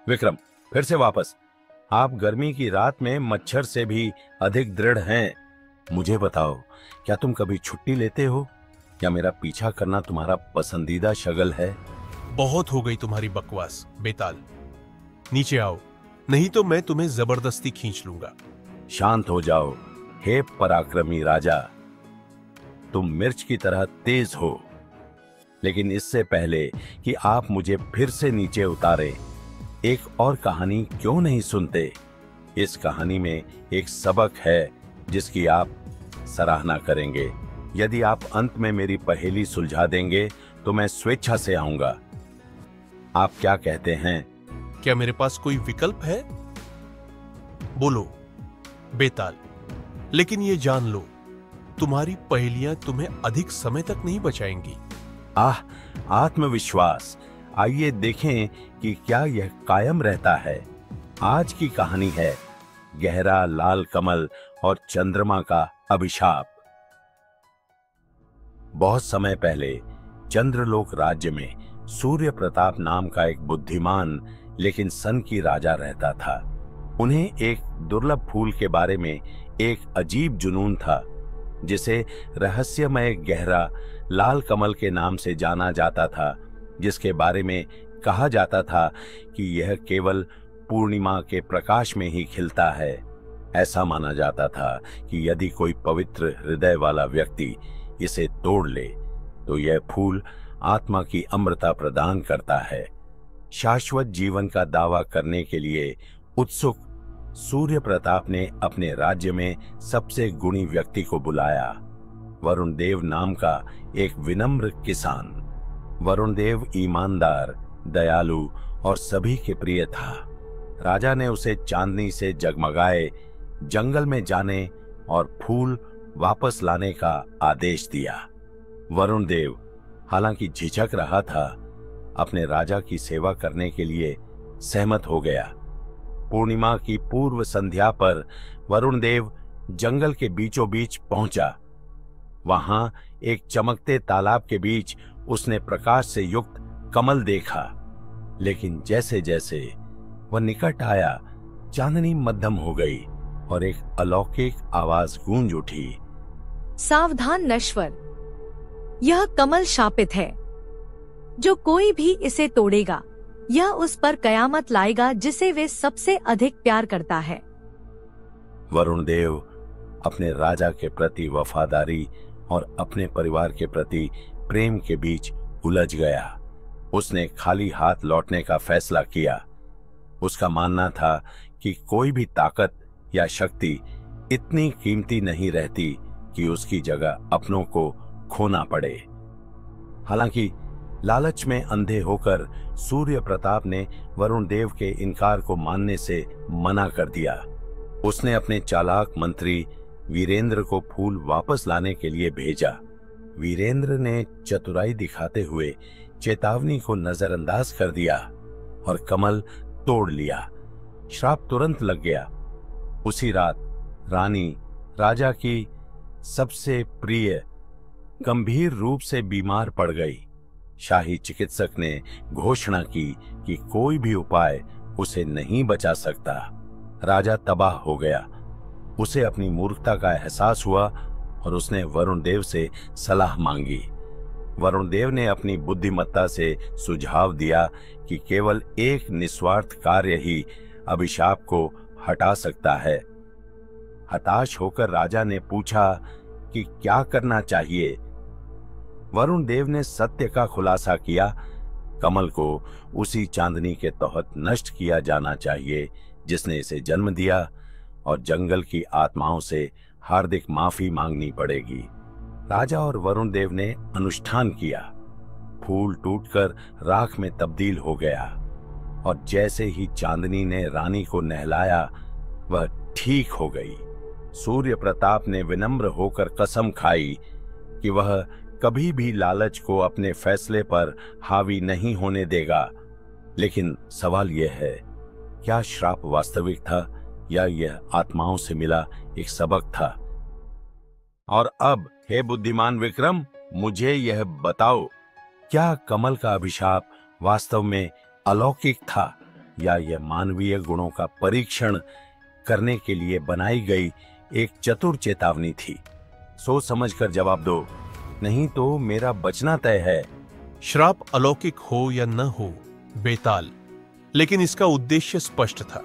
विक्रम, फिर से वापस। आप गर्मी की रात में मच्छर से भी अधिक दृढ़ हैं। मुझे बताओ, क्या तुम कभी छुट्टी लेते हो या मेरा पीछा करना तुम्हारा पसंदीदा शगल है? बहुत हो गई तुम्हारी बकवास बेताल। नीचे आओ, नहीं तो मैं तुम्हें जबरदस्ती खींच लूंगा। शांत हो जाओ, हे पराक्रमी राजा। तुम मिर्च की तरह तेज हो, लेकिन इससे पहले कि आप मुझे फिर से नीचे उतारे, एक और कहानी क्यों नहीं सुनते? इस कहानी में एक सबक है जिसकी आप सराहना करेंगे। यदि आप अंत में मेरी पहेली सुलझा देंगे तो मैं स्वेच्छा से आऊंगा। आप क्या कहते हैं? क्या मेरे पास कोई विकल्प है? बोलो बेताल, लेकिन ये जान लो, तुम्हारी पहेलियां तुम्हें अधिक समय तक नहीं बचाएंगी। आह, आत्मविश्वास। आइए देखें कि क्या यह कायम रहता है। आज की कहानी है गहरा लाल कमल और चंद्रमा का अभिशाप। बहुत समय पहले चंद्रलोक राज्य में सूर्य प्रताप नाम का एक बुद्धिमान लेकिन सन की राजा रहता था। उन्हें एक दुर्लभ फूल के बारे में एक अजीब जुनून था, जिसे रहस्यमय गहरा लाल कमल के नाम से जाना जाता था, जिसके बारे में कहा जाता था कि यह केवल पूर्णिमा के प्रकाश में ही खिलता है। ऐसा माना जाता था कि यदि कोई पवित्र हृदय वाला व्यक्ति इसे तोड़ ले तो यह फूल आत्मा की अमृता प्रदान करता है। शाश्वत जीवन का दावा करने के लिए उत्सुक सूर्य प्रताप ने अपने राज्य में सबसे गुणी व्यक्ति को बुलाया, वरुण देव नाम का एक विनम्र किसान। वरुण देव ईमानदार, दयालु और सभी के प्रिय था। राजा ने उसे चांदनी से जगमगाए जंगल में जाने और फूल वापस लाने का आदेश दिया। वरुण देव हालांकि झिझक रहा था, अपने राजा की सेवा करने के लिए सहमत हो गया। पूर्णिमा की पूर्व संध्या पर वरुण देव जंगल के बीचों बीच पहुंचा। वहां एक चमकते तालाब के बीच उसने प्रकाश से युक्त कमल देखा, लेकिन जैसे जैसे वह निकट आया, चांदनी मध्यम हो गई और एक अलौकिक आवाज गूंज उठी। सावधान नश्वर, यह कमल शापित है। जो कोई भी इसे तोड़ेगा, यह उस पर कयामत लाएगा जिसे वे सबसे अधिक प्यार करता है। वरुण देव अपने राजा के प्रति वफादारी और अपने परिवार के प्रति प्रेम के बीच उलझ गया। उसने खाली हाथ लौटने का फैसला किया। उसका मानना था कि कोई भी ताकत या शक्ति इतनी कीमती नहीं रहती कि उसकी जगह अपनों को खोना पड़े। हालांकि लालच में अंधे होकर सूर्य प्रताप ने वरुण देव के इनकार को मानने से मना कर दिया। उसने अपने चालाक मंत्री वीरेंद्र को फूल वापस लाने के लिए भेजा। वीरेंद्र ने चतुराई दिखाते हुए चेतावनी को नजरअंदाज कर दिया और कमल तोड़ लिया। श्राप तुरंत लग गया। उसी रात रानी राजा की सबसे प्रिय गंभीर रूप से बीमार पड़ गई। शाही चिकित्सक ने घोषणा की कि कोई भी उपाय उसे नहीं बचा सकता। राजा तबाह हो गया। उसे अपनी मूर्खता का एहसास हुआ और उसने वरुण देव से सलाह मांगी। वरुण देव ने अपनी बुद्धिमत्ता से सुझाव दिया कि केवल एक निस्वार्थ कार्य ही अभिशाप को हटा सकता है। हताश होकर राजा ने पूछा कि क्या करना चाहिए। वरुण देव ने सत्य का खुलासा किया। कमल को उसी चांदनी के तहत नष्ट किया जाना चाहिए जिसने इसे जन्म दिया, और जंगल की आत्माओं से हार्दिक माफी मांगनी पड़ेगी। राजा और वरुण देव ने अनुष्ठान किया। फूल टूटकर राख में तब्दील हो गया और जैसे ही चांदनी ने रानी को नहलाया, वह ठीक हो गई। सूर्य प्रताप ने विनम्र होकर कसम खाई कि वह कभी भी लालच को अपने फैसले पर हावी नहीं होने देगा। लेकिन सवाल यह है, क्या श्राप वास्तविक था या यह आत्माओं से मिला एक सबक था? और अब हे बुद्धिमान विक्रम, मुझे यह बताओ, क्या कमल का अभिशाप वास्तव में अलौकिक था या यह मानवीय गुणों का परीक्षण करने के लिए बनाई गई एक चतुर चेतावनी थी? सोच समझकर जवाब दो, नहीं तो मेरा बचना तय है। श्राप अलौकिक हो या न हो बेताल, लेकिन इसका उद्देश्य स्पष्ट था,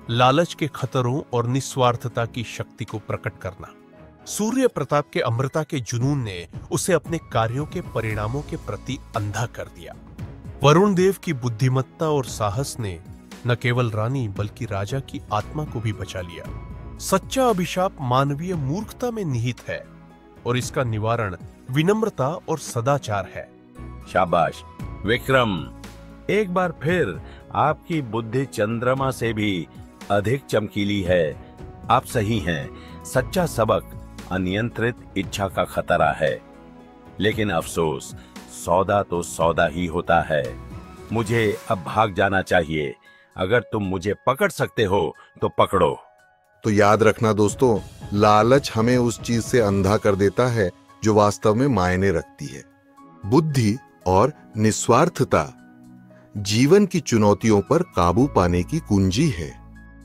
लालच के खतरों और निस्वार्थता की शक्ति को प्रकट करना। सूर्य प्रताप के अमृता के जुनून ने उसे अपने कार्यों के परिणामों के प्रति अंधा कर दिया। वरुण देव की बुद्धिमत्ता और साहस ने न केवल रानी बल्कि राजा की आत्मा को भी बचा लिया। सच्चा अभिशाप मानवीय मूर्खता में निहित है और इसका निवारण विनम्रता और सदाचार है। शाबाश विक्रम, एक बार फिर आपकी बुद्धि चंद्रमा से भी अधिक चमकीली है। आप सही हैं, सच्चा सबक अनियंत्रित इच्छा का खतरा है, लेकिन अफसोस सौदा तो सौदा ही होता है। मुझे अब भाग जाना चाहिए। अगर तुम मुझे पकड़ सकते हो तो पकड़ो। तो याद रखना दोस्तों, लालच हमें उस चीज से अंधा कर देता है जो वास्तव में मायने रखती है। बुद्धि और निस्वार्थता जीवन की चुनौतियों पर काबू पाने की कुंजी है।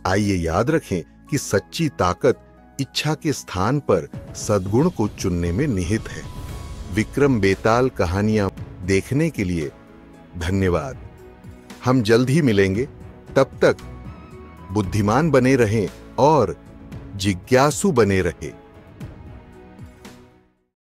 आइए याद रखें कि सच्ची ताकत इच्छा के स्थान पर सद्गुण को चुनने में निहित है। विक्रम बेताल कहानियां देखने के लिए धन्यवाद। हम जल्द ही मिलेंगे, तब तक बुद्धिमान बने रहें और जिज्ञासु बने रहें।